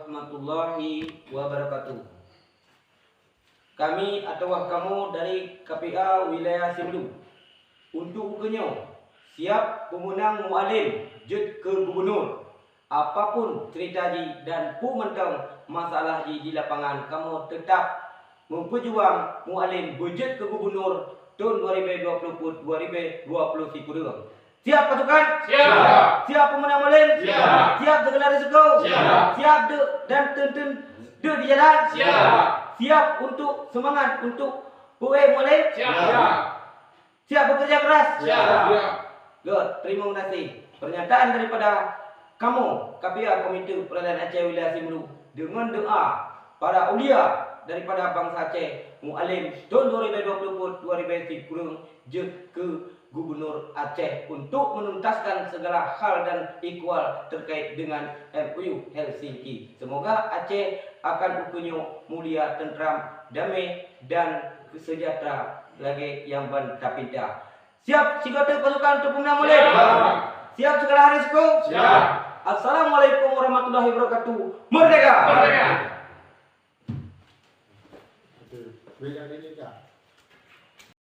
warahmatullahi wabarakatuh. Kami atau kamu dari KPA Wilayah Simelu untuk kenyo siap pemenang mualim jet ke gubernur. Apapun cerita ji dan pu mentang masalah ji di lapangan, kamu tetap memperjuang mualim berjet ke gubernur tahun 2020-2022. Siap pasukan? Siap. Siap pemenang mualim? Siap. Siap segala risiko? Siap. Siap dan tenten di jalan? Siap. Siap untuk semangat untuk kue mualim? Siap. Siap bekerja keras? Siap. Good, terima kasih. Pernyataan daripada kamu, KPA Komite Peradilan Aceh Wilayah Simelu, dengan doa para ulia daripada bangsa Aceh, mualim tahun 2020-2020 jet ke Gubernur Aceh untuk menuntaskan segala hal dan ikhwal terkait dengan MOU Helsinki. Semoga Aceh akan ukunyo mulia, tentram, damai dan sejahtera lagi yang bertapinta. Siap sigota pasukan untuk pemenang mualim? Siap segala risiko? Siap. Assalamualaikum warahmatullahi wabarakatuh. Merdeka! Merdeka. Beda ini kak.